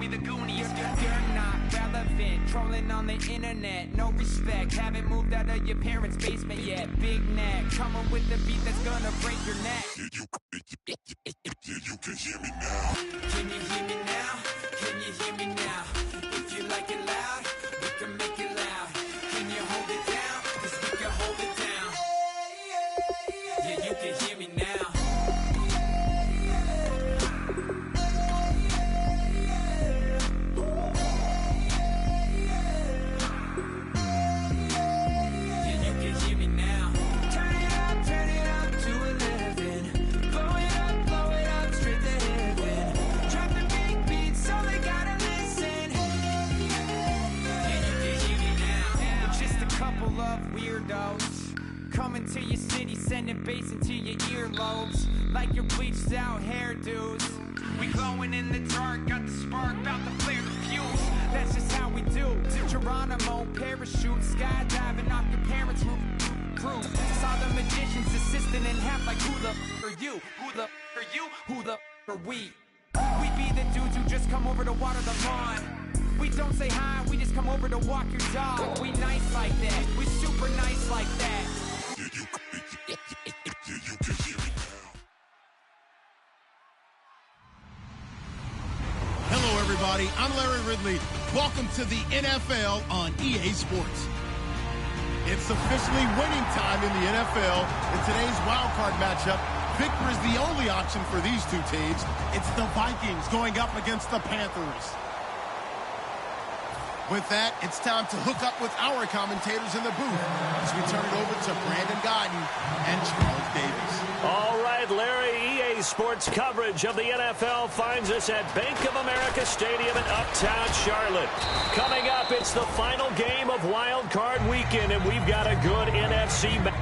we the Goonies. You're not relevant, trolling on the internet, no respect. Haven't moved out of your parents' basement yet. Big neck, coming with the beat that's gonna break your neck. You can hear me now. Can you hear me now? Can you hear me now? If you like it loud, we can make it loud. Can you hold it down? 'Cause we can hold it down. Yeah, you can hear me now. Yeah, you can hear me now. Turn it up to 11. Blow it up straight to heaven. Drop the big beats so they gotta listen. Yeah, you can hear me now. We're just a couple of weirdos coming to your city, sending bass into your earlobes like your bleached out hairdos. We glowing in the dark, got the spark, about to flare the fuse. That's just how we do. To Geronimo, parachute, skydiving off your parents' roof. Crew saw the magician's assistant in half like who the are you? Who the are you? Who the are we? We be the dudes who just come over to water the lawn. We don't say hi, we just come over to walk your dog. We nice like that, we super nice like that. You can hear me now. Hello, everybody. I'm Larry Ridley. Welcome to the NFL on EA Sports. It's officially winning time in the NFL. In today's wildcard matchup, victory is the only option for these two teams. It's the Vikings going up against the Panthers. With that, it's time to hook up with our commentators in the booth as we turn it over to Brandon Guyton and Charles Davis. All right, Larry, EA Sports coverage of the NFL finds us at Bank of America Stadium in Uptown Charlotte. Coming up, it's the final game of Wild Card Weekend, and we've got a good NFC match.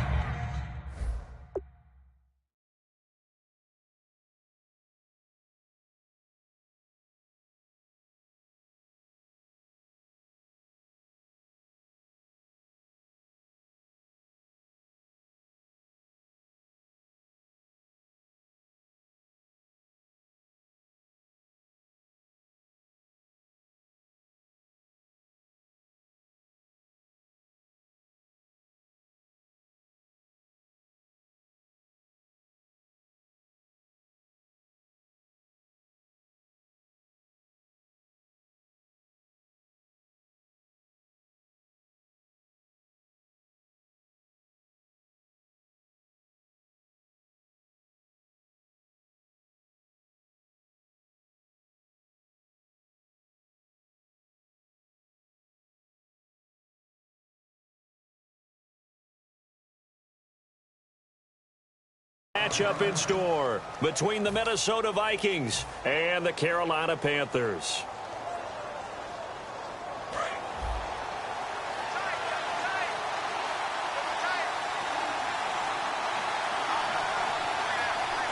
Matchup in store between the Minnesota Vikings and the Carolina Panthers.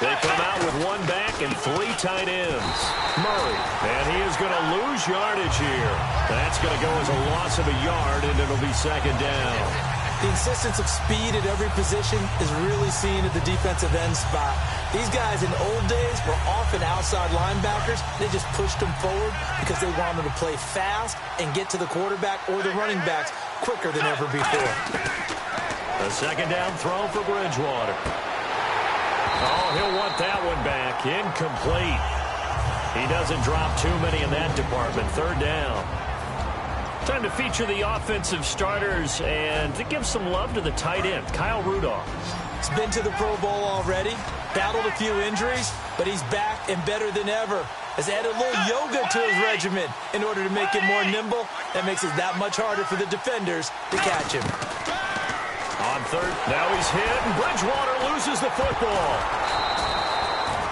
They come out with one back and three tight ends. Murray, and he is going to lose yardage here. That's going to go as a loss of a yard, and it'll be second down. The insistence of speed at every position is really seen at the defensive end spot. These guys in old days were often outside linebackers. They just pushed them forward because they wanted to play fast and get to the quarterback or the running backs quicker than ever before. A second down throw for Bridgewater. Oh, he'll want that one back. Incomplete. He doesn't drop too many in that department. Third down. Time to feature the offensive starters and to give some love to the tight end, Kyle Rudolph. He's been to the Pro Bowl already, battled a few injuries, but he's back and better than ever. Has added a little yoga to his regimen in order to make him more nimble. That makes it that much harder for the defenders to catch him. On third, now he's hit, and Bridgewater loses the football.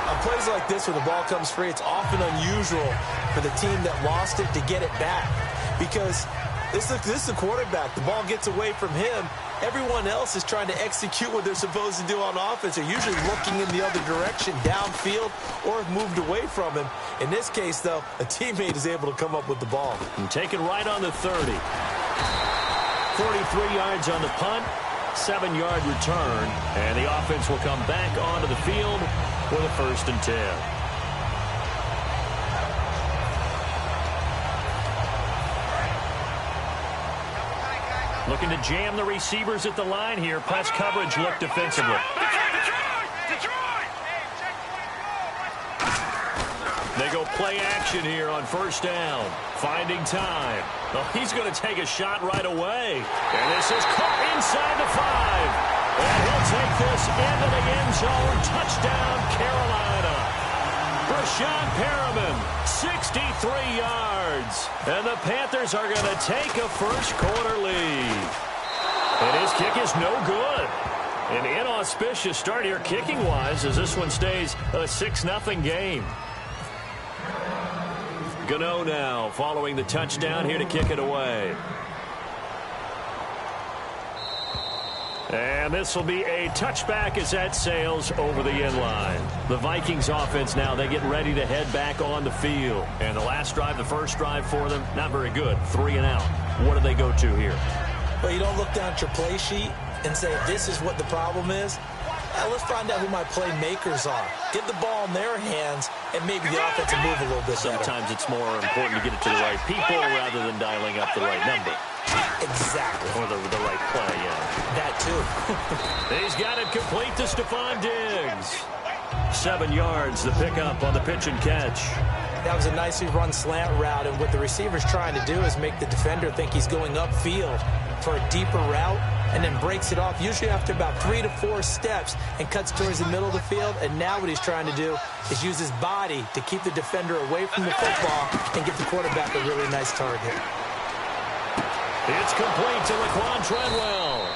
On plays like this where the ball comes free, it's often unusual for the team that lost it to get it back. Because this is the quarterback. The ball gets away from him. Everyone else is trying to execute what they're supposed to do on offense. They're usually looking in the other direction, downfield, or have moved away from him. In this case, though, a teammate is able to come up with the ball. And take it right on the 30. 43 yards on the punt, 7-yard return, and the offense will come back onto the field with a 1st and 10. Looking to jam the receivers at the line here. Press coverage look defensively. They go play action here on first down. Finding time. Well, he's going to take a shot right away. And this is caught inside the 5. And he'll take this into the end zone. Touchdown, Carolina. Brashad Perriman, 63 yards. And the Panthers are going to take a first-quarter lead. And his kick is no good. An inauspicious start here kicking-wise as this one stays a 6-0 game. Gano now following the touchdown here to kick it away. And this will be a touchback as that sails over the end line. The Vikings offense now, they get ready to head back on the field. And the last drive, the first drive for them, not very good. 3 and out. What do they go to here? Well, you don't look down at your play sheet and say, this is what the problem is. Let's find out who my playmakers are. Get the ball in their hands, and maybe the offense will move a little bit better. Sometimes it's more important to get it to the right people rather than dialing up the right number. Exactly. Or the right play, yeah. That, too. He's got it complete to Stephon Diggs. 7 yards, the pickup on the pitch and catch. That was a nicely run slant route, and what the receiver's trying to do is make the defender think he's going upfield for a deeper route, and then breaks it off, usually after about 3 to 4 steps, and cuts towards the middle of the field. And now what he's trying to do is use his body to keep the defender away from the football and give the quarterback a really nice target. It's complete to Laquan Treadwell.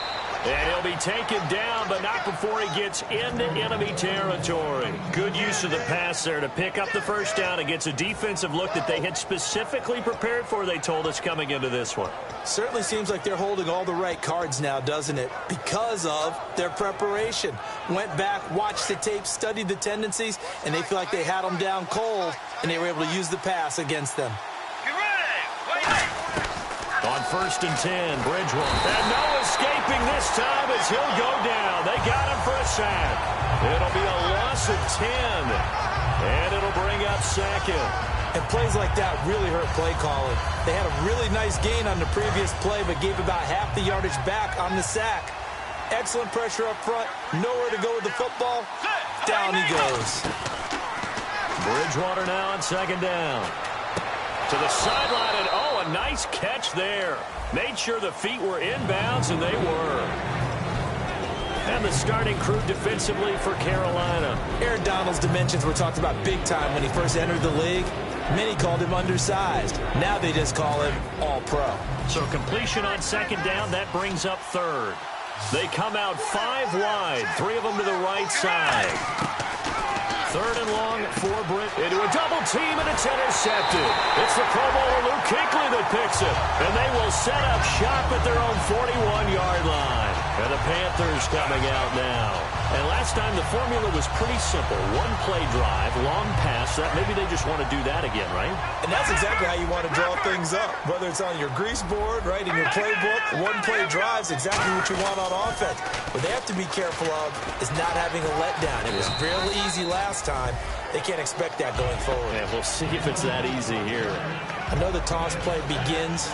And he'll be taken down, but not before he gets into enemy territory. Good use of the pass there to pick up the first down against a defensive look that they had specifically prepared for, they told us, coming into this one. Certainly seems like they're holding all the right cards now, doesn't it? Because of their preparation. Went back, watched the tape, studied the tendencies, and they feel like they had them down cold, and they were able to use the pass against them. On 1st and 10, Bridgewater. And no escaping this time as he'll go down. They got him for a sack. It'll be a loss of 10. And it'll bring up 2nd. And plays like that really hurt play calling. They had a really nice gain on the previous play, but gave about half the yardage back on the sack. Excellent pressure up front. Nowhere to go with the football. Down he goes. Bridgewater now on 2nd down. To the sideline, and oh, a nice catch there. Made sure the feet were inbounds, and they were. And the starting crew defensively for Carolina. Aaron Donald's dimensions were talked about big time when he first entered the league. Many called him undersized. Now they just call him all-pro. So completion on 2nd down, that brings up 3rd. They come out 5 wide, 3 of them to the right side. 3rd and long for Britt. Into a double team, and it's intercepted. It's the Pro Bowler Luke Kuechly that picks it. And they will set up shop at their own 41-yard line. And the Panthers coming out now. And last time the formula was pretty simple. 1-play drive, long pass. That maybe they just want to do that again, right? And that's exactly how you want to draw things up. Whether it's on your grease board, right, in your playbook, 1-play drive is exactly what you want on offense. What they have to be careful of is not having a letdown. It was really easy last time. They can't expect that going forward. Yeah, we'll see if it's that easy here. I know the toss play begins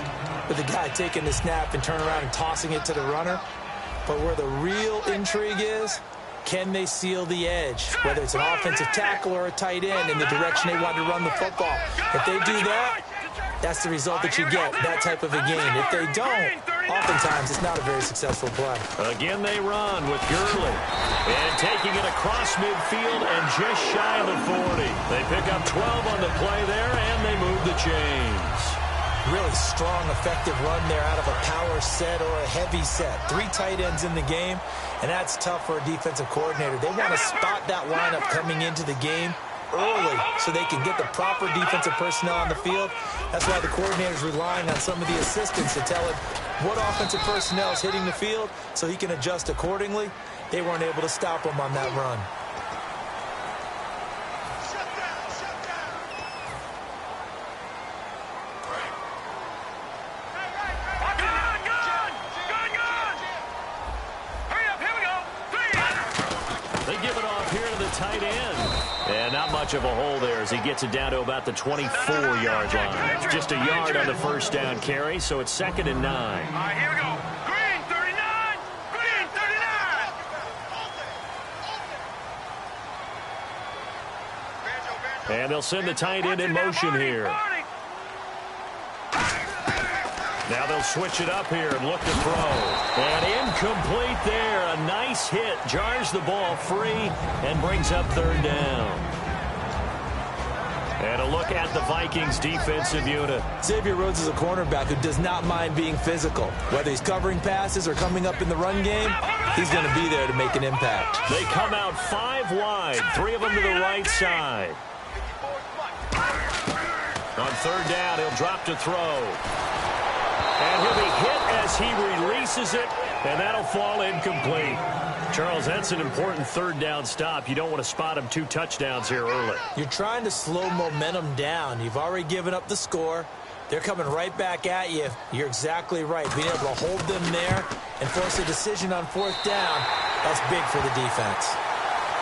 with the guy taking the snap and turning around and tossing it to the runner. But where the real intrigue is, can they seal the edge? Whether it's an offensive tackle or a tight end in the direction they want to run the football. If they do that, that's the result that you get, that type of a game. If they don't, oftentimes it's not a very successful play. Again, they run with Gurley. And taking it across midfield and just shy of the 40. They pick up 12 on the play there, and they move the chains. Really strong, effective run there out of a power set or a heavy set. 3 tight ends in the game, and that's tough for a defensive coordinator. They want to spot that lineup coming into the game early so they can get the proper defensive personnel on the field. That's why the coordinator is relying on some of the assistants to tell him what offensive personnel is hitting the field so he can adjust accordingly. They weren't able to stop him on that run. Tight end. And not much of a hole there as he gets it down to about the 24-yard line. Just a yard on the first down carry, so it's 2nd and 9. All right, here we go. And they'll send the tight end in motion here. Now they'll switch it up here and look to throw. And incomplete there. A nice hit. Jars the ball free and brings up third down. And a look at the Vikings defensive unit. Xavier Rhodes is a cornerback who does not mind being physical. Whether he's covering passes or coming up in the run game, he's going to be there to make an impact. They come out 5 wide, 3 of them to the right side. On third down, he'll drop to throw. And he'll be hit as he releases it, and that'll fall incomplete. Charles, that's an important third down stop. You don't want to spot him 2 touchdowns here early. You're trying to slow momentum down. You've already given up the score. They're coming right back at you. You're exactly right. Being able to hold them there and force a decision on fourth down, that's big for the defense.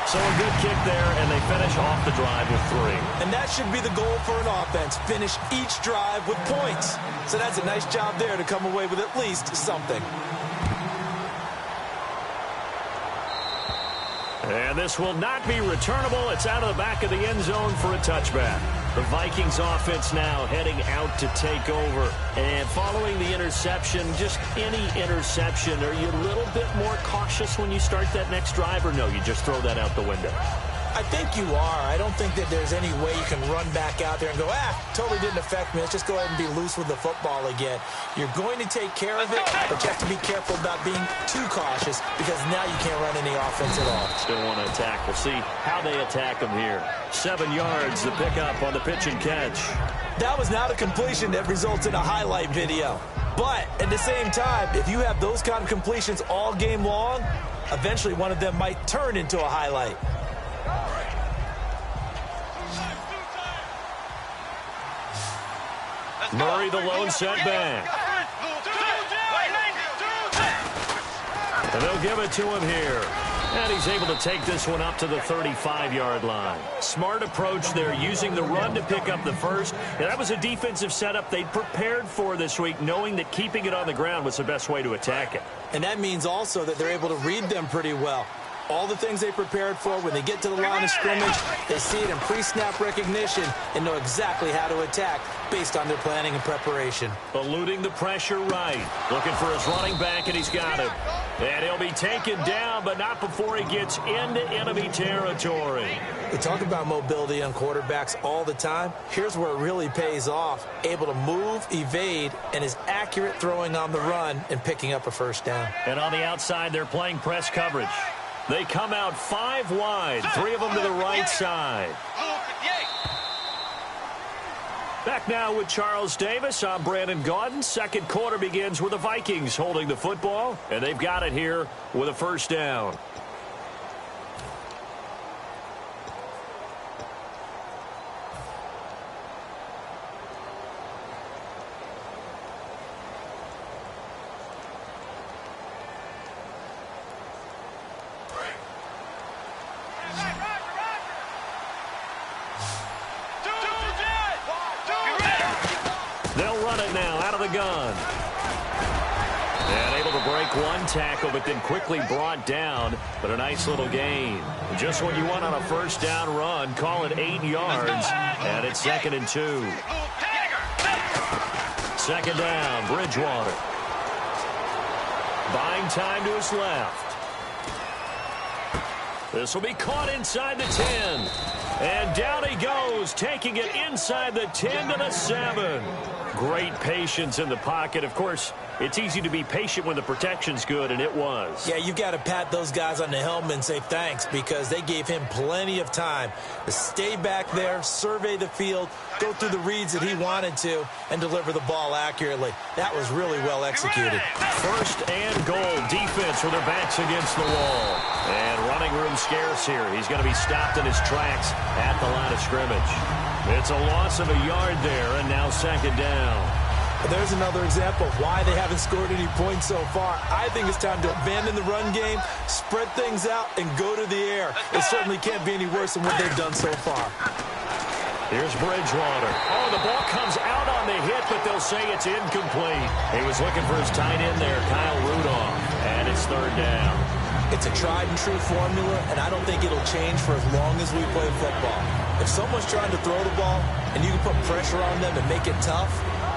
So a good kick there, and they finish off the drive with 3. And that should be the goal for an offense. Finish each drive with points. So that's a nice job there to come away with at least something. And this will not be returnable. It's out of the back of the end zone for a touchback. The Vikings offense now heading out to take over. And following the interception, just any interception, are you a little bit more cautious when you start that next drive, or no, you just throw that out the window? I think you are. I don't think that there's any way you can run back out there and go, totally didn't affect me. Let's just go ahead and be loose with the football again. You're going to take care of it, but you have to be careful about being too cautious because now you can't run any offense at all. Still want to attack. We'll see how they attack them here. 7 yards, the pickup on the pitch and catch. That was not a completion that results in a highlight video. But at the same time, if you have those kind of completions all game long, eventually one of them might turn into a highlight. Murray, the lone setback. And they'll give it to him here. And he's able to take this one up to the 35-yard line. Smart approach there, using the run to pick up the first. And that was a defensive setup they'd prepared for this week, knowing that keeping it on the ground was the best way to attack it. And that means also that they're able to read them pretty well. All the things they prepared for, when they get to the line of scrimmage, they see it in pre-snap recognition and know exactly how to attack based on their planning and preparation. Eluding the pressure right. Looking for his running back, and he's got him. And he'll be taken down, but not before he gets into enemy territory. We talk about mobility on quarterbacks all the time. Here's where it really pays off. Able to move, evade, and is accurate throwing on the run and picking up a first down. And on the outside, they're playing press coverage. They come out 5 wide, 3 of them to the right side. Back now with Charles Davis. I'm Brandon Gaudin. Second quarter begins with the Vikings holding the football, and they've got it here with a first down. Gun. And able to break one tackle, but then quickly brought down. But a nice little gain. Just what you want on a first down run. Call it 8 yards. And it's 2nd and 2. 2nd down, Bridgewater. Buying time to his left. This will be caught inside the 10. And down he goes, taking it inside the 10 to the 7. Great patience in the pocket. Of course, it's easy to be patient when the protection's good, and it was. Yeah, you got to pat those guys on the helmet and say thanks because they gave him plenty of time to stay back there, survey the field, go through the reads that he wanted to, and deliver the ball accurately. That was really well executed. First and goal, defense with their backs against the wall. And running room scarce here. He's going to be stopped in his tracks at the line of scrimmage. It's a loss of a yard there, and now 2nd down. There's another example of why they haven't scored any points so far. I think it's time to abandon the run game, spread things out, and go to the air. It certainly can't be any worse than what they've done so far. Here's Bridgewater. Oh, the ball comes out on the hit, but they'll say it's incomplete. He was looking for his tight end there, Kyle Rudolph, and it's 3rd down. It's a tried and true formula, and I don't think it'll change for as long as we play football. If someone's trying to throw the ball and you can put pressure on them and make it tough,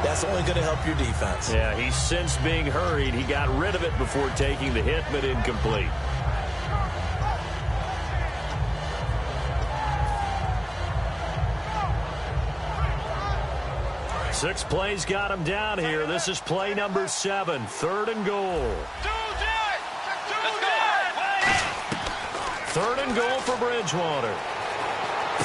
that's only going to help your defense. Yeah, he's since being hurried. He got rid of it before taking the hit, but incomplete. 6 plays got him down here. This is play number 7, 3rd and goal. 3rd and goal for Bridgewater.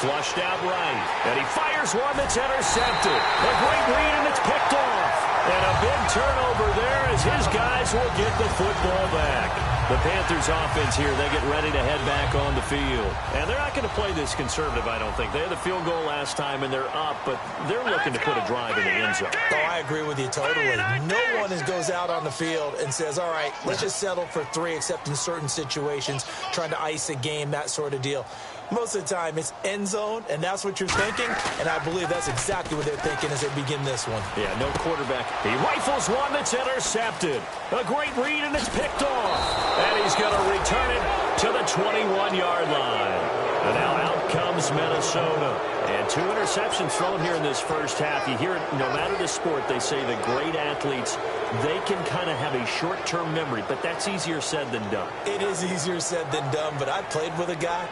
Flushed out right, and he fires one that's intercepted. A great read, and it's picked off. And a big turnover there as his guys will get the football back. The Panthers offense here, they get ready to head back on the field. And they're not going to play this conservative, I don't think. They had the field goal last time, and they're up, but they're looking to put a drive in the end zone. Oh, I agree with you totally. No one goes out on the field and says, all right, let's just settle for 3, except in certain situations, trying to ice a game, that sort of deal. Most of the time, it's end zone, and that's what you're thinking, and I believe that's exactly what they're thinking as they begin this one. Yeah, no quarterback. He rifles one that's intercepted. A great read, and it's picked off. And he's going to return it to the 21-yard line. And now out comes Minnesota. And 2 interceptions thrown here in this first half. You hear it, no matter the sport, they say the great athletes, they can kind of have a short-term memory, but that's easier said than done. It is easier said than done, but I played with a guy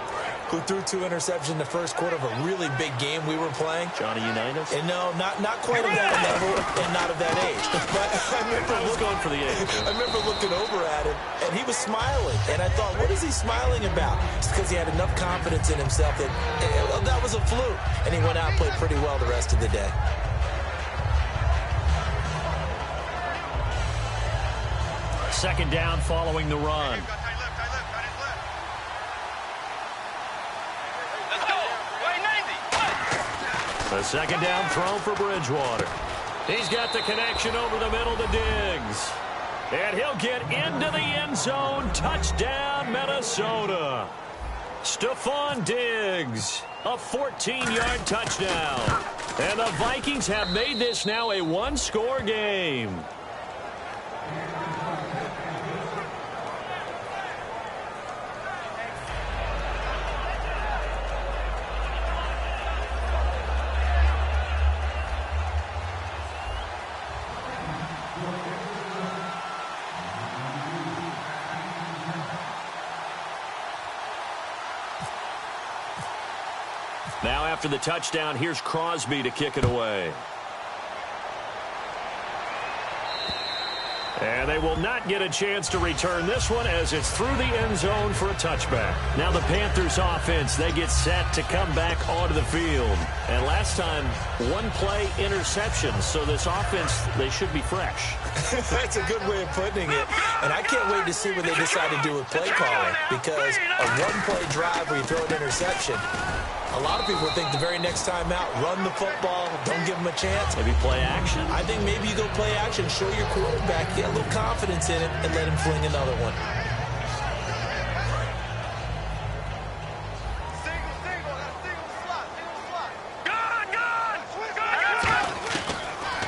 who threw 2 interceptions in the first quarter of a really big game we were playing. Johnny Unitas? And no, not quite at that level and not of that age. But I was going for the age. I remember looking over at him, and he was smiling. And I thought, what is he smiling about? It's because he had enough confidence in himself that that was a fluke. And he went out and played pretty well the rest of the day. Second down following the run. The second down throw for Bridgewater. He's got the connection over the middle to Diggs. And he'll get into the end zone. Touchdown, Minnesota. Stephon Diggs, a 14-yard touchdown. And the Vikings have made this now a 1-score game. Now after the touchdown, here's Crosby to kick it away. And they will not get a chance to return this one as it's through the end zone for a touchback. Now the Panthers offense, they get set to come back onto the field. And last time, 1 play interception. So this offense, they should be fresh. That's a good way of putting it. And I can't wait to see what they decide to do with play calling. Because a 1-play drive where you throw an interception, a lot of people think the very next time out, run the football, don't give them a chance. Maybe play action? I think maybe you go play action, show your quarterback, get a little confidence in it, and let him fling another one.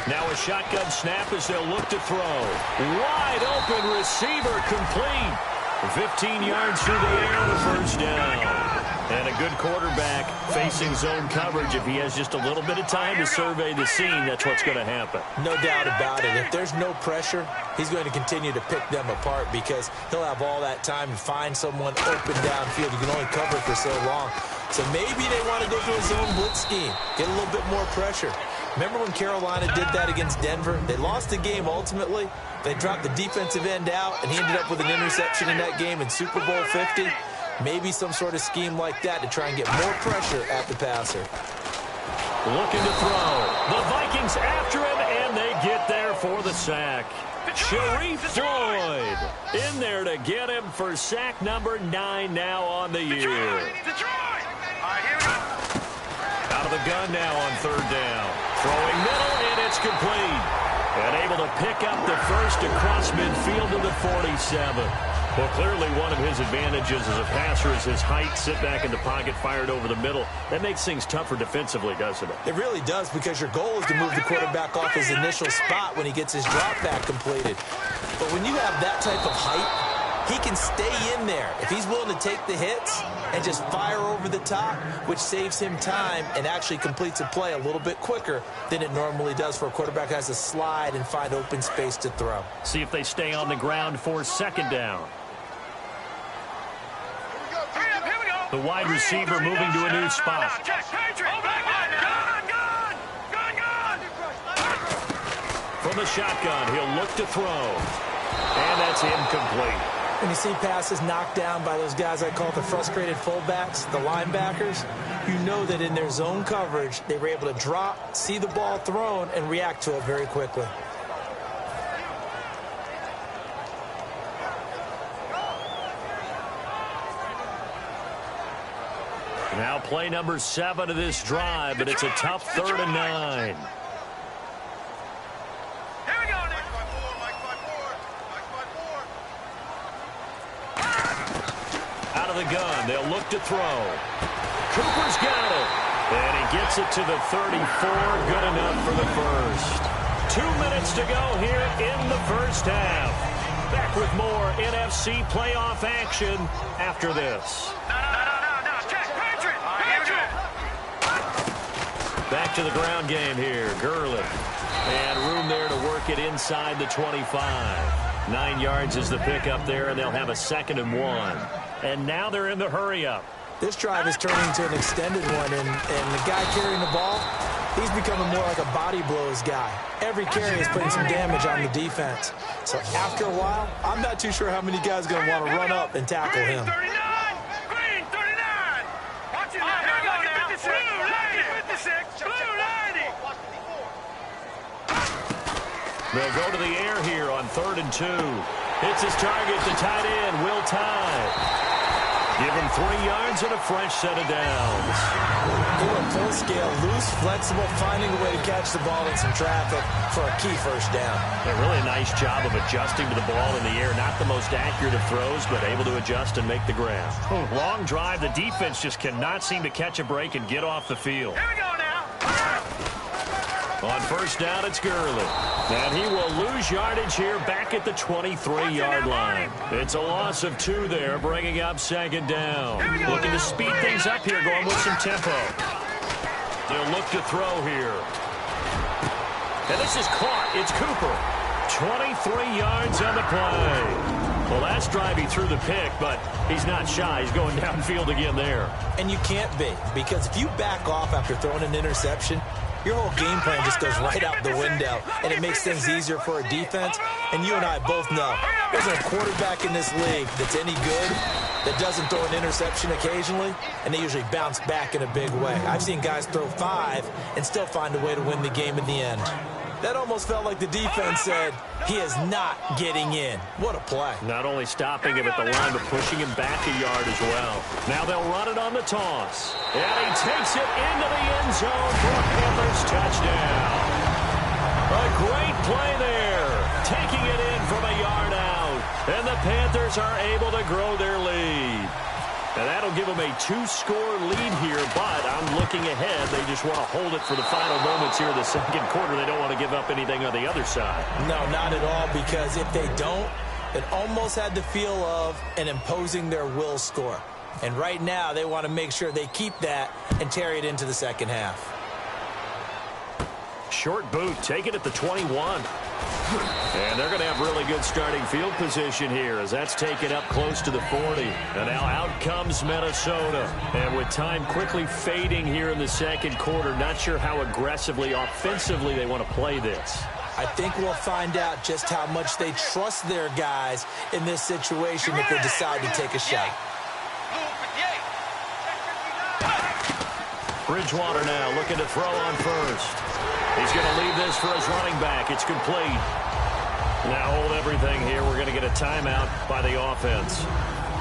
Now a shotgun snap as they'll look to throw. Wide open receiver complete. 15 yards through the air, the first down. And a good quarterback facing zone coverage. If he has just a little bit of time to survey the scene, that's what's going to happen. No doubt about it. If there's no pressure, he's going to continue to pick them apart because he'll have all that time to find someone open downfield. You can only cover for so long. So maybe they want to go to a zone blitz scheme, get a little bit more pressure. Remember when Carolina did that against Denver? They lost the game ultimately. They dropped the defensive end out, and he ended up with an interception in that game in Super Bowl 50. Maybe some sort of scheme like that to try and get more pressure at the passer. Looking to throw. The Vikings after him, and they get there for the sack. Sharif Floyd in there to get him for sack number 9 now on the year. Out of the gun now on 3rd down. Throwing middle, and it's complete. And able to pick up the first across midfield to the 47. Well, clearly one of his advantages as a passer is his height, sit back in the pocket, fired over the middle. That makes things tougher defensively, doesn't it? It really does, because your goal is to move the quarterback off his initial spot when he gets his drop back completed. But when you have that type of height, he can stay in there. If he's willing to take the hits and just fire over the top, which saves him time and actually completes a play a little bit quicker than it normally does for a quarterback who has to slide and find open space to throw. See if they stay on the ground for second down. The wide receiver moving to a new spot. From the shotgun, he'll look to throw. And that's incomplete. When you see passes knocked down by those guys I call the frustrated fullbacks, the linebackers, you know that in their zone coverage, they were able to drop, see the ball thrown, and react to it very quickly. Now play number 7 of this drive, but it's a tough 3rd and 9. Out of the gun, they'll look to throw. Cooper's got it. And he gets it to the 34. Good enough for the first. 2 minutes to go here in the first half. Back with more NFC playoff action after this. Back to the ground game here. Gurley. And room there to work it inside the 25. 9 yards is the pickup there, and they'll have a 2nd and 1. And now they're in the hurry-up. This drive is turning into an extended one, and the guy carrying the ball, he's becoming more like a body blows guy. Every carry is putting some damage on the defense. So after a while, I'm not too sure how many guys are going to want to run up and tackle him. They'll go to the air here on 3rd and 2. Hits his target, the tight end, Will Tye. Give him 3 yards and a fresh set of downs. They were full scale, loose, flexible, finding a way to catch the ball in some traffic for a key first down. A really nice job of adjusting to the ball in the air. Not the most accurate of throws, but able to adjust and make the grab. Long drive. The defense just cannot seem to catch a break and get off the field. Here we go now. On first down, it's Gurley. And he will lose yardage here back at the 23-yard line. It's a loss of 2 there, bringing up 2nd down. Looking to speed things up here, going with some tempo. They'll look to throw here. And this is caught. It's Cooper. 23 yards on the play. Well, last drive he threw the pick, but he's not shy. He's going downfield again there. And you can't be, because if you back off after throwing an interception, your whole game plan just goes right out the window, and it makes things easier for a defense. And you and I both know there's a quarterback in this league that's any good that doesn't throw an interception occasionally, and they usually bounce back in a big way. I've seen guys throw 5 and still find a way to win the game in the end. That almost felt like the defense said, he is not getting in. What a play. Not only stopping him at the line, but pushing him back a yard as well. Now they'll run it on the toss. And he takes it into the end zone for a Panthers touchdown. A great play there. Taking it in from a yard out. And the Panthers are able to grow their lead. And that'll give them a 2-score lead here, but I'm looking ahead. They just want to hold it for the final moments here in the second quarter. They don't want to give up anything on the other side. No, not at all, because if they don't, it almost had the feel of an imposing their will score. And right now, they want to make sure they keep that and carry it into the second half. Short boot, take it at the 21. And they're going to have really good starting field position here as that's taken up close to the 40. And now out comes Minnesota. And with time quickly fading here in the second quarter, not sure how aggressively, offensively they want to play this. I think we'll find out just how much they trust their guys in this situation if they decide to take a shot. Bridgewater now looking to throw on first. He's going to leave this for his running back. It's complete. Now hold everything here. We're going to get a timeout by the offense.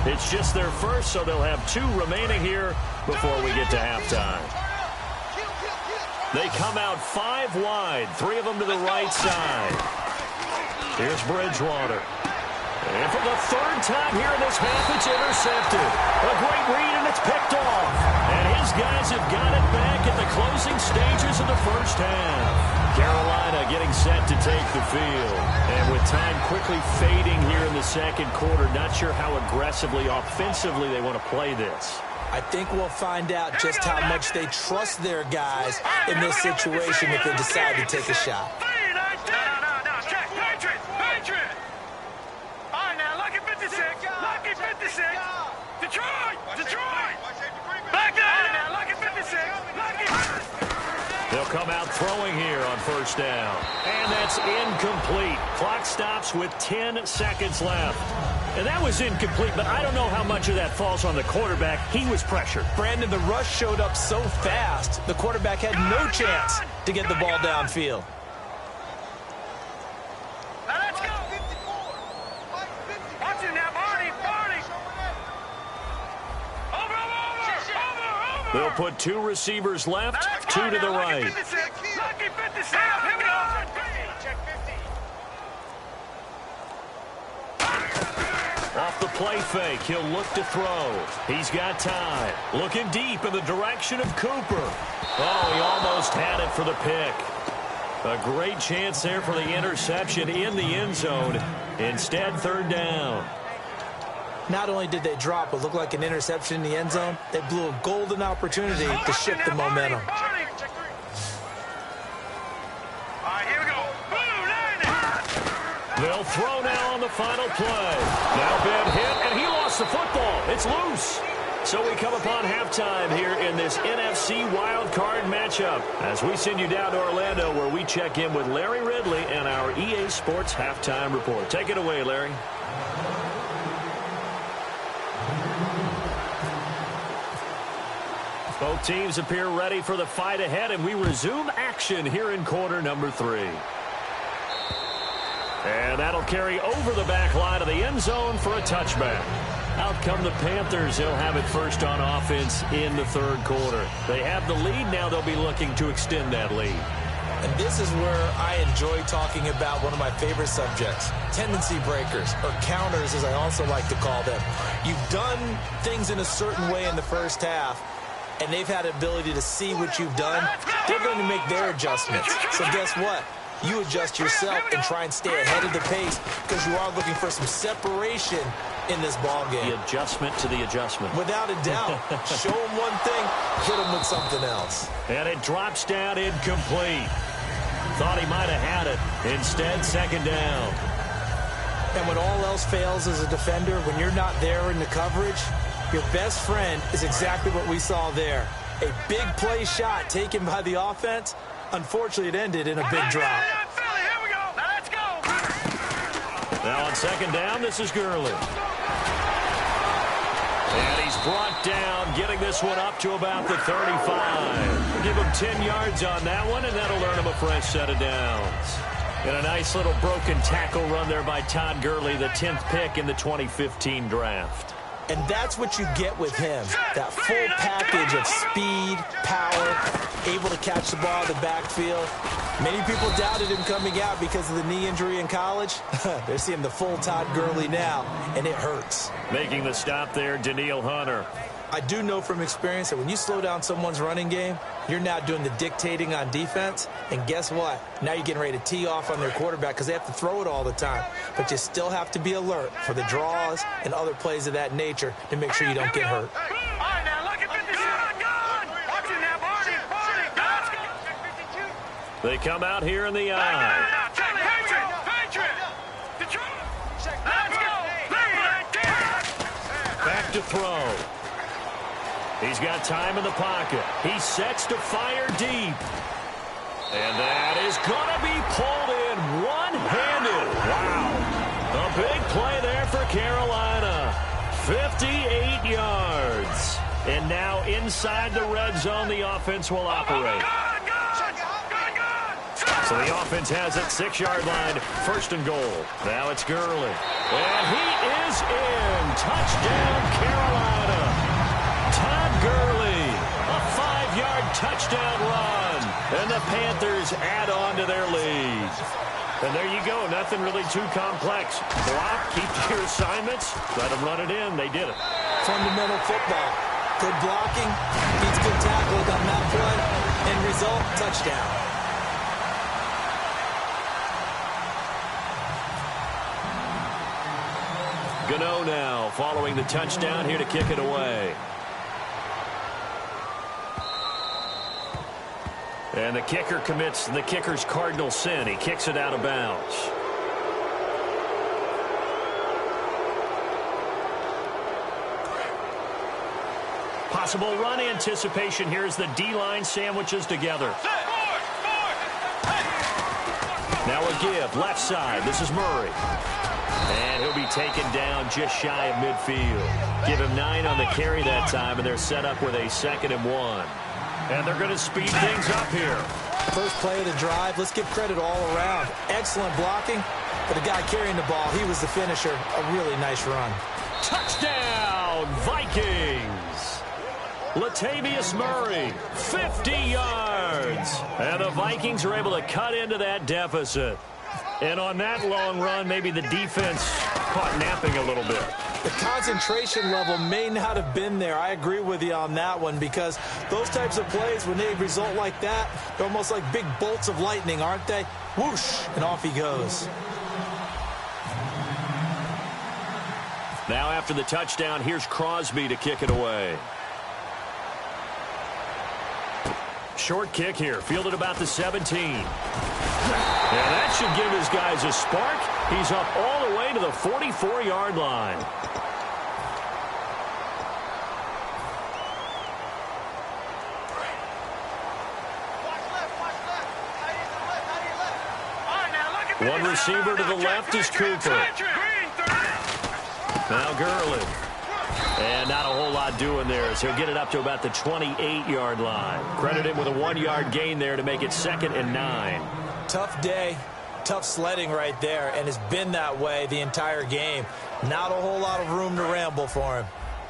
It's just their first, so they'll have 2 remaining here before we get to halftime. They come out 5 wide, 3 of them to the right side. Here's Bridgewater. And for the 3rd time here in this half, it's intercepted. A great read, and it's picked off. And his guys have got it back at the closing stages of the first half. Carolina getting set to take the field. And with time quickly fading here in the second quarter, not sure how aggressively, offensively they want to play this. I think we'll find out just how much they trust their guys in this situation if they decide to take a shot. They'll come out throwing here on first down. And that's incomplete. Clock stops with 10 seconds left. And that was incomplete, but I don't know how much of that falls on the quarterback. He was pressured. Brandon, the rush showed up so fast, the quarterback had no chance to get the ball downfield. Let's go. Watch it now, Barney. Over. They'll put 2 receivers left, 2 to the right. Lucky 56. Here we go. Check 50. Off the play fake, he'll look to throw. He's got time. Looking deep in the direction of Cooper. Oh, he almost had it for the pick. A great chance there for the interception in the end zone. Instead, third down. Not only did they drop what looked like an interception in the end zone, they blew a golden opportunity to shift the momentum. All right, here we go. They'll throw now on the final play. Now bad hit, and he lost the football. It's loose. So we come upon halftime here in this NFC wildcard matchup as we send you down to Orlando where we check in with Larry Ridley and our EA Sports Halftime Report. Take it away, Larry. Both teams appear ready for the fight ahead, and we resume action here in quarter number 3. And that'll carry over the back line of the end zone for a touchback. Out come the Panthers. They'll have it first on offense in the third quarter. They have the lead. Now they'll be looking to extend that lead. And this is where I enjoy talking about one of my favorite subjects, tendency breakers, or counters as I also like to call them. You've done things in a certain way in the first half, and they've had the ability to see what you've done. They're going to make their adjustments. So guess what? You adjust yourself and try and stay ahead of the pace because you are looking for some separation in this ball game. The adjustment to the adjustment. Without a doubt. Show them one thing, hit them with something else. And it drops down incomplete. Thought he might have had it. Instead, second down. And when all else fails as a defender, when you're not there in the coverage, your best friend is exactly what we saw there. A big play shot taken by the offense. Unfortunately, it ended in a big drop. Here we go. Let's go. Now on second down, this is Gurley. And he's brought down, getting this one up to about the 35. Give him 10 yards on that one, and that'll earn him a fresh set of downs. And a nice little broken tackle run there by Todd Gurley, the 10th pick in the 2015 draft. And that's what you get with him, that full package of speed, power, able to catch the ball in the backfield. Many people doubted him coming out because of the knee injury in college. They're seeing the full Todd Gurley now, and it hurts. Making the stop there, Danielle Hunter. I do know from experience that when you slow down someone's running game, you're now doing the dictating on defense. And guess what? Now you're getting ready to tee off on their quarterback because they have to throw it all the time. But you still have to be alert for the draws and other plays of that nature to make sure you don't get hurt. All right, now look at 56. Watch it now, Barney. They come out here in the eye. Patriot. Let's go. Back to throw. He's got time in the pocket. He sets to fire deep. And that is going to be pulled in one-handed. Wow. A big play there for Carolina. 58 yards. And now inside the red zone, the offense will operate. So the offense has it, 6-yard line, first and goal. Now it's Gurley. And he is in. Touchdown, Carolina. Todd Gurley, a 5-yard touchdown run. And the Panthers add on to their lead. And there you go, nothing really too complex. Block, keep your assignments, let them run it in. They did it. Fundamental football. Good blocking, beats good tackling on that play. End result, touchdown. Gano now following the touchdown here to kick it away. And the kicker commits the kicker's cardinal sin. He kicks it out of bounds. Possible run anticipation here as the D-line sandwiches together. Now a give, left side. This is Murray. And he'll be taken down just shy of midfield. Give him 9 on the carry that time, and they're set up with a 2nd and 1. And they're going to speed things up here. First play of the drive. Let's give credit all around. Excellent blocking. For the guy carrying the ball, he was the finisher. A really nice run. Touchdown, Vikings. Latavius Murray, 50 yards. And the Vikings are able to cut into that deficit. And on that long run, maybe the defense caught napping a little bit. The concentration level may not have been there. I agree with you on that one, because those types of plays, when they result like that, they're almost like big bolts of lightning, aren't they? Whoosh, and off he goes. Now after the touchdown, here's Crosby to kick it away. Short kick here, fielded about the 17. And that should give his guys a spark. He's up all the way to the 44-yard line. One receiver to the left is Cooper. Now Gurley. And not a whole lot doing there, so he'll get it up to about the 28-yard line. Credit him with a 1-yard gain there to make it 2nd and 9. Tough day, tough sledding right there, and it's been that way the entire game. Not a whole lot of room to ramble for him.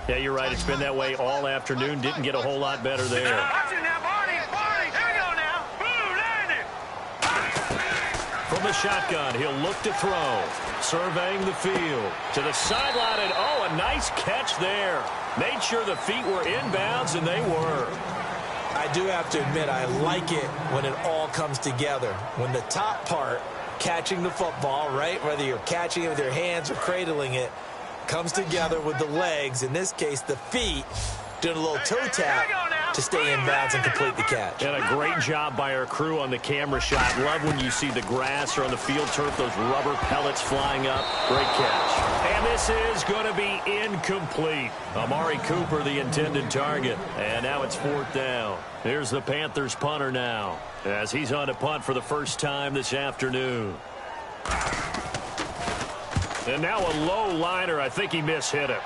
Yeah, you're right. It's been that way all afternoon. Didn't get a whole lot better there. From the shotgun, he'll look to throw. Surveying the field. To the sideline, and oh, a nice catch there. Made sure the feet were inbounds, and they were. I do have to admit, I like it when it all comes together. When the top part, catching the football, right, whether you're catching it with your hands or cradling it, comes together with the legs, in this case the feet, doing a little toe tap to stay in bounds and complete the catch. And a great job by our crew on the camera shot. Love when you see the grass or on the field turf, those rubber pellets flying up. Great catch. And this is going to be incomplete. Amari Cooper, the intended target. And now it's 4th down. Here's the Panthers punter now, as he's on to punt for the first time this afternoon. And now a low liner. I think he mishit it.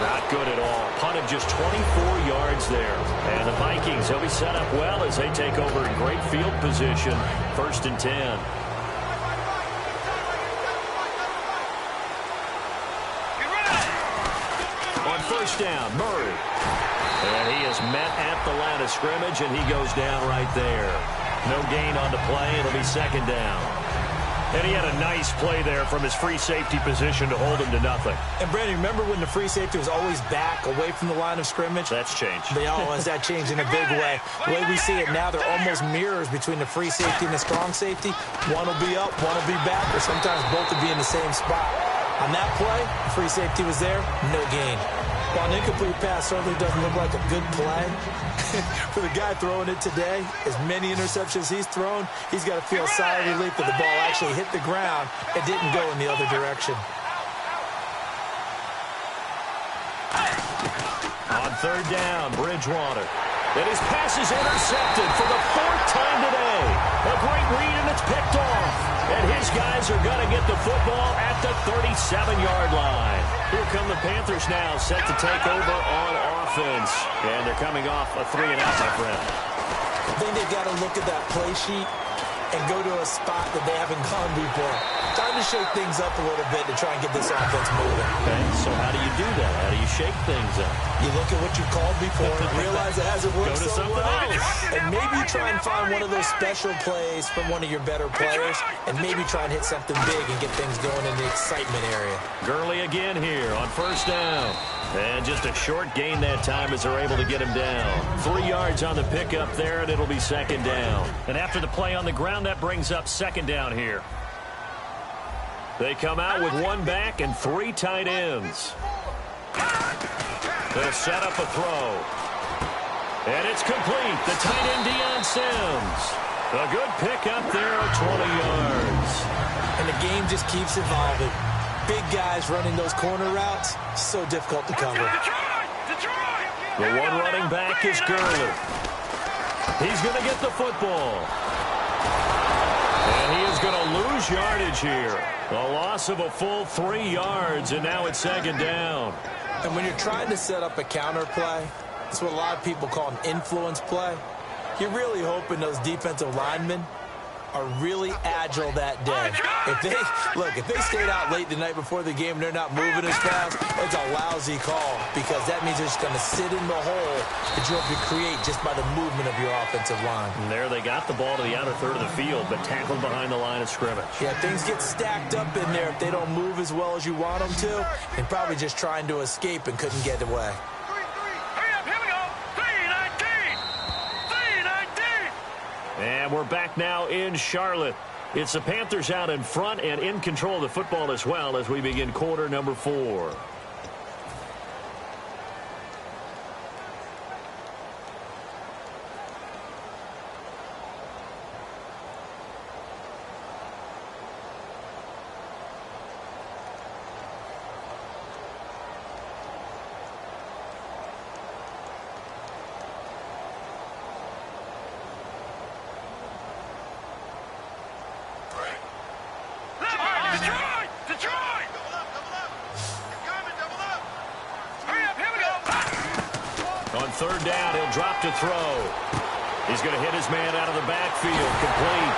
Not good at all. Punt of just 24 yards there. And the Vikings, they'll be set up well as they take over in great field position. 1st and 10. On 1st down, Murray. And he is met at the line of scrimmage, and he goes down right there. No gain on the play. It'll be 2nd down. And he had a nice play there from his free safety position to hold him to nothing. And, Brandon, remember when the free safety was always back, away from the line of scrimmage? That's changed. Has that changed in a big way? The way we see it now, they're almost mirrors between the free safety and the strong safety. One will be up, one will be back, or sometimes both will be in the same spot. On that play, free safety was there, no gain. While an incomplete pass certainly doesn't look like a good play, for the guy throwing it today, as many interceptions he's thrown, he's got to feel a sigh of relief that the ball actually hit the ground and didn't go in the other direction. On 3rd down, Bridgewater. And his pass is intercepted for the 4th time today. A great read, and it's picked off. And his guys are going to get the football at the 37-yard line. Here come the Panthers now, set to take over on offense. And they're coming off a 3-and-out, my friend. I think they've got to look at that play sheet and go to a spot that they haven't gone before. Time to shake things up a little bit to try and get this offense moving. Okay, so how do you do that? How do you shake things up? You look at what you called before and realize it hasn't worked Go to so something well. else. And maybe try and find one of those special plays from one of your better players and maybe try and hit something big and get things going in the excitement area. Gurley again here on 1st down. And just a short gain that time as they're able to get him down. 3 yards on the pickup there, and it'll be 2nd down. And after the play on the ground, that brings up 2nd down here. They come out with one back and 3 tight ends. They'll set up a throw. And it's complete. The tight end, Deion Sims. A good pickup there of 20 yards. And the game just keeps evolving. Big guys running those corner routes, so difficult to cover. The one running back is Gurley. He's going to get the football. And he is going to lose yardage here. A loss of a full 3 yards, and now it's second down. And when you're trying to set up a counter play, it's what a lot of people call an influence play. You're really hoping those defensive linemen are really agile that day. If they stayed out late the night before the game and they're not moving as fast, it's a lousy call because that means they're just going to sit in the hole that you hope to create just by the movement of your offensive line. And there they got the ball to the outer third of the field, but tackled behind the line of scrimmage. Yeah, things get stacked up in there if they don't move as well as you want them to, and probably just trying to escape and couldn't get away. And we're back now in Charlotte. It's the Panthers out in front and in control of the football as well as we begin quarter number 4. Third down, he'll drop to throw. He's going to hit his man out of the backfield, complete.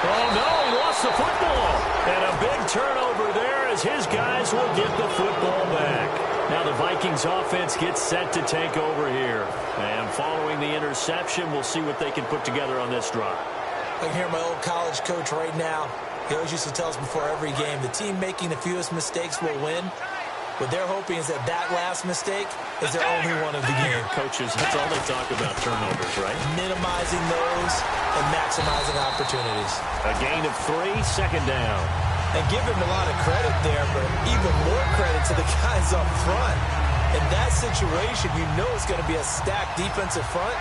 Oh, no, he lost the football. And a big turnover there as his guys will get the football back. Now the Vikings offense gets set to take over here. And following the interception, we'll see what they can put together on this drive. I can hear my old college coach right now. He always used to tell us before every game, the team making the fewest mistakes will win. What they're hoping is that last mistake is their only one of the game. Coaches, that's all they talk about, turnovers, right? Minimizing those and maximizing opportunities. A gain of 3, second down. And give him a lot of credit there, but even more credit to the guys up front. In that situation, you know it's going to be a stacked defensive front.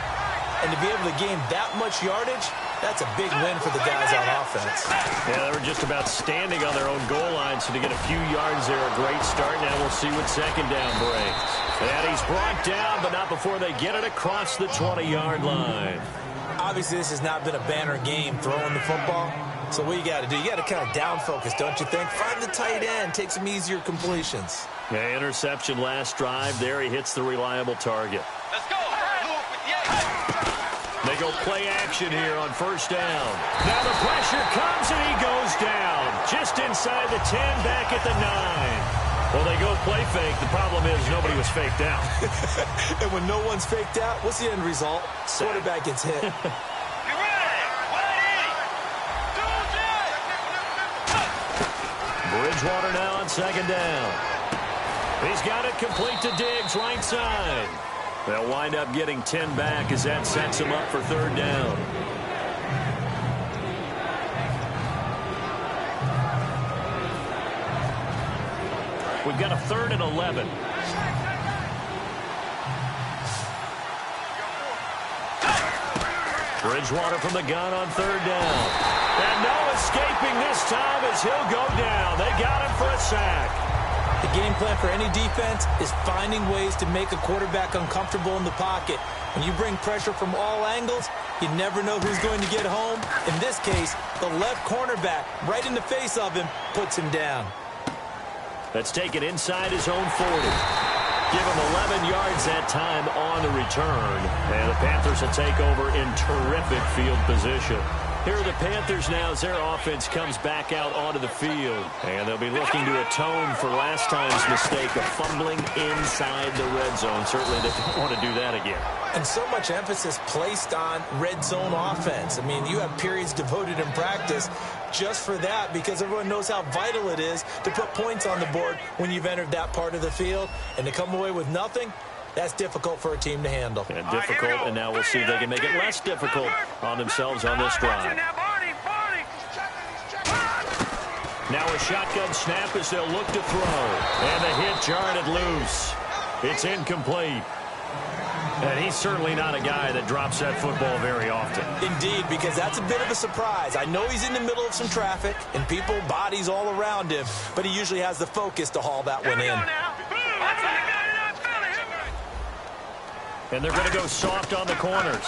And to be able to gain that much yardage, that's a big win for the guys on offense. Yeah, they were just about standing on their own goal line, so to get a few yards there, a great start. Now we'll see what second down brings. And he's brought down, but not before they get it across the 20-yard line. Obviously, this has not been a banner game throwing the football. So what you got to do, you got to kind of down focus, don't you think? Find the tight end, take some easier completions. Yeah, interception last drive. There he hits the reliable target. Let's go. They go play action here on first down. Now the pressure comes and he goes down. Just inside the 10, back at the 9. Well, they go play fake. The problem is nobody was faked out. And when no one's faked out, what's the end result? Quarterback gets hit. Bridgewater now on second down. He's got it complete to Diggs, right side. They'll wind up getting 10 back as that sets him up for third down. We've got a 3rd and 11. Bridgewater from the gun on third down. And no escaping this time as he'll go down. They got him for a sack. The game plan for any defense is finding ways to make a quarterback uncomfortable in the pocket. When you bring pressure from all angles, you never know who's going to get home. In this case, the left cornerback, right in the face of him, puts him down. That's taken inside his own 40. Give him 11 yards that time on the return. And the Panthers will take over in terrific field position. Here are the Panthers now as their offense comes back out onto the field. And they'll be looking to atone for last time's mistake of fumbling inside the red zone. Certainly they don't want to do that again. And so much emphasis placed on red zone offense. I mean, you have periods devoted in practice just for that because everyone knows how vital it is to put points on the board when you've entered that part of the field. And to come away with nothing, that's difficult for a team to handle. And difficult, and now we'll see if they can make it less difficult on themselves on this drive. Now a shotgun snap as they'll look to throw. And the hit jarred it loose. It's incomplete. And he's certainly not a guy that drops that football very often. Indeed, because that's a bit of a surprise. I know he's in the middle of some traffic and people, bodies all around him, but he usually has the focus to haul that one in. And they're going to go soft on the corners.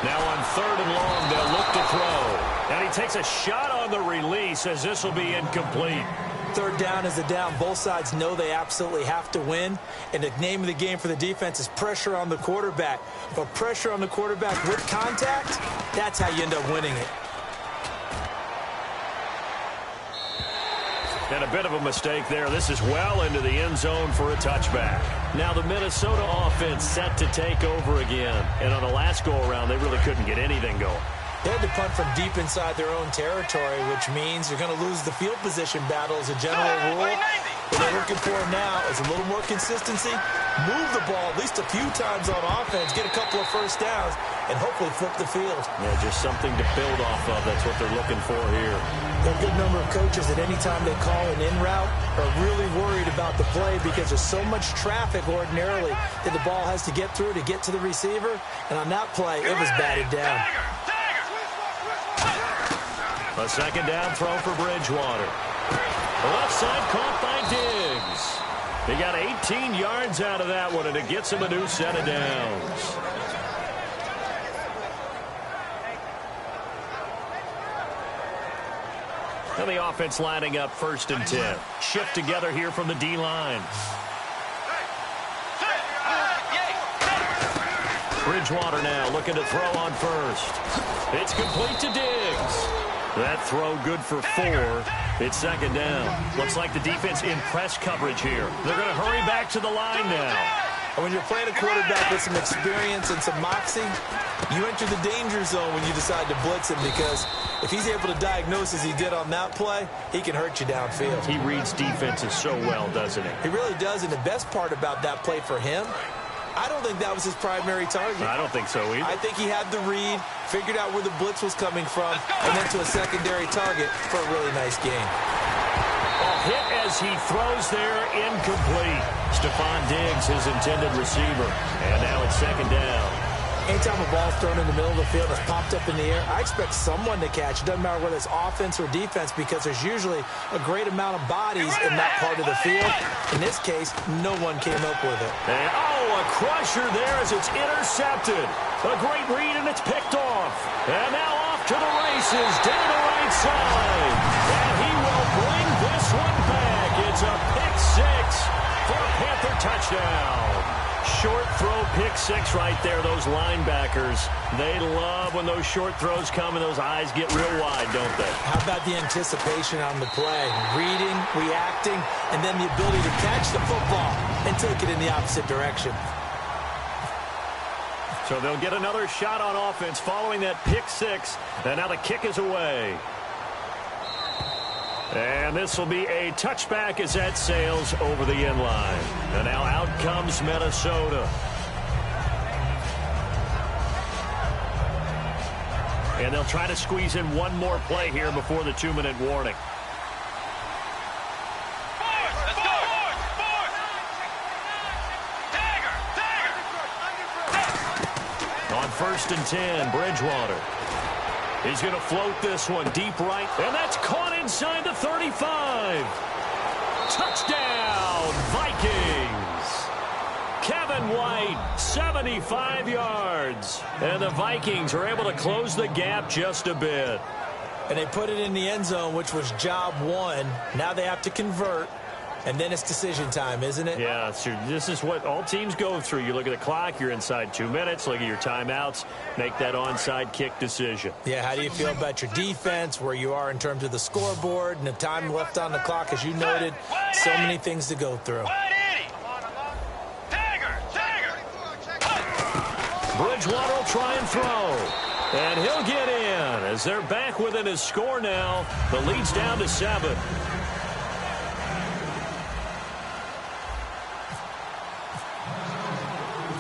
Now on 3rd and long, they'll look to throw. And he takes a shot on the release as this will be incomplete. 3rd down is a down. Both sides know they absolutely have to win. And the name of the game for the defense is pressure on the quarterback. But pressure on the quarterback with contact, that's how you end up winning it. And a bit of a mistake there. This is well into the end zone for a touchback. Now the Minnesota offense set to take over again. And on the last go-around, they really couldn't get anything going. They had to punt from deep inside their own territory, which means you're going to lose the field position battle as a general rule. What they're looking for now is a little more consistency, move the ball at least a few times on offense, get a couple of first downs, and hopefully flip the field. Yeah, just something to build off of. That's what they're looking for here. There are a good number of coaches that any time they call an in route are really worried about the play because there's so much traffic ordinarily that the ball has to get through to get to the receiver. And on that play, it was batted down. A 2nd down throw for Bridgewater. Left side caught by Diggs. He got 18 yards out of that one, and it gets him a new set of downs. And the offense lining up 1st and 10. Shift together here from the D-line. Bridgewater now looking to throw on 1st. It's complete to Diggs. That throw good for 4. It's 2nd down. Looks like the defense in press coverage here. They're going to hurry back to the line now. And when you're playing a quarterback with some experience and some moxie, you enter the danger zone when you decide to blitz him because if he's able to diagnose as he did on that play, he can hurt you downfield. He reads defenses so well, doesn't he? He really does, and the best part about that play for him, I don't think that was his primary target. I don't think so either. I think he had the read, figured out where the blitz was coming from, and then to a secondary target for a really nice gain. A hit as he throws there, incomplete. Stephon Diggs, his intended receiver. And now it's 2nd down. Anytime a ball's thrown in the middle of the field that's popped up in the air, I expect someone to catch. It doesn't matter whether it's offense or defense because there's usually a great amount of bodies in that part of the field. In this case, no one came up with it. And, a crusher there as it's intercepted. A great read, and it's picked off. And now off to the races down the right side. And he will bring this one back. It's a pick 6 for a Panther touchdown. Short throw, pick 6 right there. Those linebackers, they love when those short throws come and those eyes get real wide, don't they? How about the anticipation on the play? Reading, reacting, and then the ability to catch the football and take it in the opposite direction. So they'll get another shot on offense following that pick 6, and now the kick is away. And this will be a touchback as that sails over the end line. And now out comes Minnesota. And they'll try to squeeze in one more play here before the 2-minute warning. On 1st and 10, Bridgewater. He's going to float this one deep right, and that's caught inside the 35. Touchdown, Vikings. Kevin White, 75 yards. And the Vikings are able to close the gap just a bit. And they put it in the end zone, which was job 1. Now they have to convert. And then it's decision time, isn't it? Yeah, so this is what all teams go through. You look at the clock, you're inside 2 minutes, look at your timeouts, make that onside kick decision. Yeah, how do you feel about your defense, where you are in terms of the scoreboard, and the time left on the clock, as you noted, so many things to go through. Bridgewater will try and throw. And he'll get in as they're back within his score now. The lead's down to 7.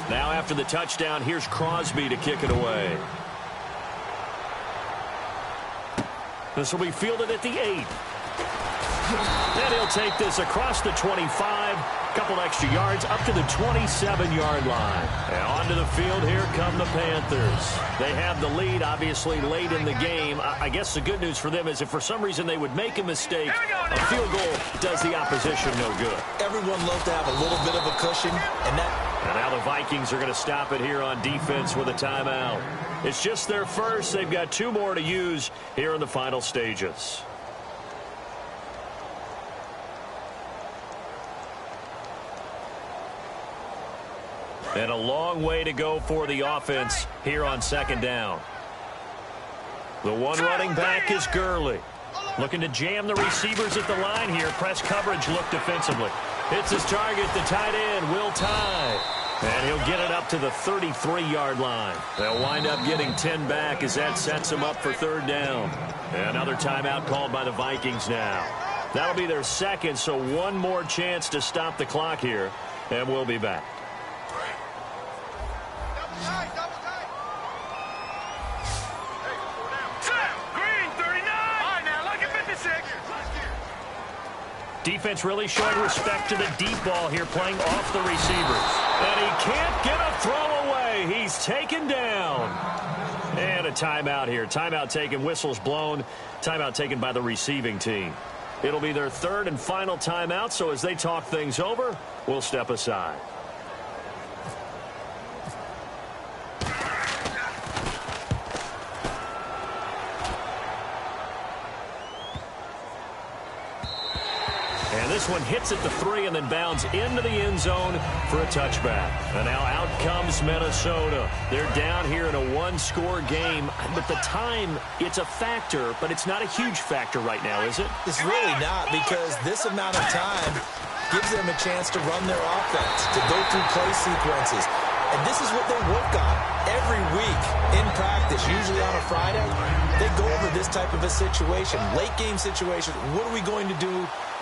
Now after the touchdown, here's Crosby to kick it away. This will be fielded at the 8. And he'll take this across the 25, a couple extra yards, up to the 27-yard line. And onto the field, here come the Panthers. They have the lead, obviously, late in the game. I guess the good news for them is if for some reason they would make a mistake, a field goal does the opposition no good. Everyone loves to have a little bit of a cushion, and now the Vikings are going to stop it here on defense with a timeout. It's just their first. They've got 2 more to use here in the final stages. And a long way to go for the offense here on 2nd down. The one running back is Gurley. Looking to jam the receivers at the line here. Press coverage look defensively. Hits his target, the tight end, Will Tye. And he'll get it up to the 33-yard line. They'll wind up getting 10 back as that sets them up for 3rd down. Another timeout called by the Vikings now. That'll be their second, so one more chance to stop the clock here. And we'll be back. Defense really showing respect to the deep ball here, playing off the receivers. And he can't get a throw away. He's taken down. And a timeout here. Timeout taken, whistles blown. Timeout taken by the receiving team. It'll be their 3rd and final timeout, so as they talk things over, we'll step aside. This one hits at the 3 and then bounds into the end zone for a touchback. And now out comes Minnesota. They're down here in a 1-score game. But the time, it's a factor, but it's not a huge factor right now, is it? It's really not, because this amount of time gives them a chance to run their offense, to go through play sequences. And this is what they work on every week in practice, usually on a Friday. They go over this type of a situation, late game situation. What are we going to do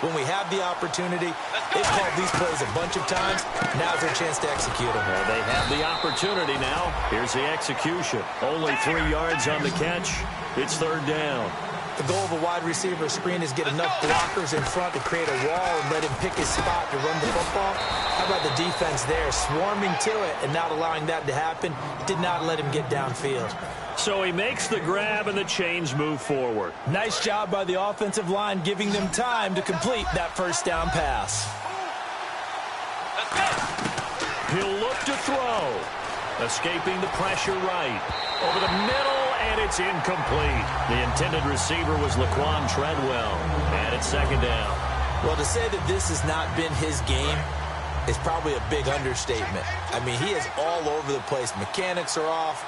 when we have the opportunity? They've called these plays a bunch of times. Now's their chance to execute them. Well, they have the opportunity now. Here's the execution. Only 3 yards on the catch. It's 3rd down. The goal of a wide receiver screen is get enough blockers in front to create a wall and let him pick his spot to run the football. How about the defense there, swarming to it and not allowing that to happen? Did not let him get downfield. So he makes the grab and the chains move forward. Nice job by the offensive line, giving them time to complete that 1st down pass. He'll look to throw. Escaping the pressure right. Over the middle, and it's incomplete. The intended receiver was Laquan Treadwell. And it's 2nd down. Well, to say that this has not been his game is probably a big understatement. I mean, he is all over the place. Mechanics are off.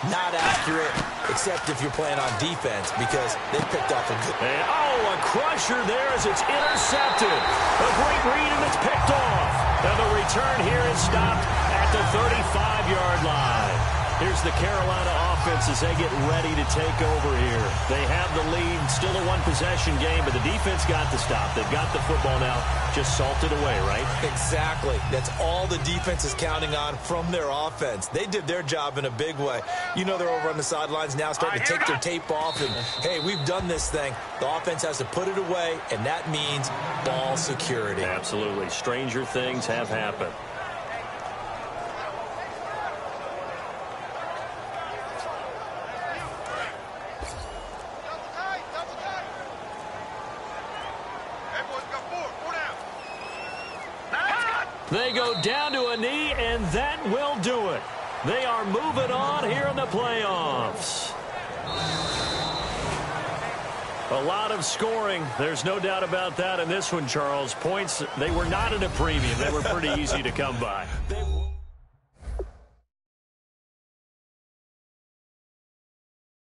Not accurate, except if you're playing on defense, because they picked up a good... And, a crusher there as it's intercepted. A great read, and it's picked off. And the return here is stopped at the 35-yard line. Here's the Carolina offense as they get ready to take over here. They have the lead, still a 1-possession game, but the defense got the stop. They've got the football now, just salted away, right? Exactly. That's all the defense is counting on from their offense. They did their job in a big way. You know they're over on the sidelines now starting to take their tape off, and, hey, we've done this thing. The offense has to put it away, and that means ball security. Absolutely. Stranger things have happened. They go down to a knee, and that will do it. They are moving on here in the playoffs. A lot of scoring. There's no doubt about that in this one, Charles. Points, they were not at a premium. They were pretty easy to come by.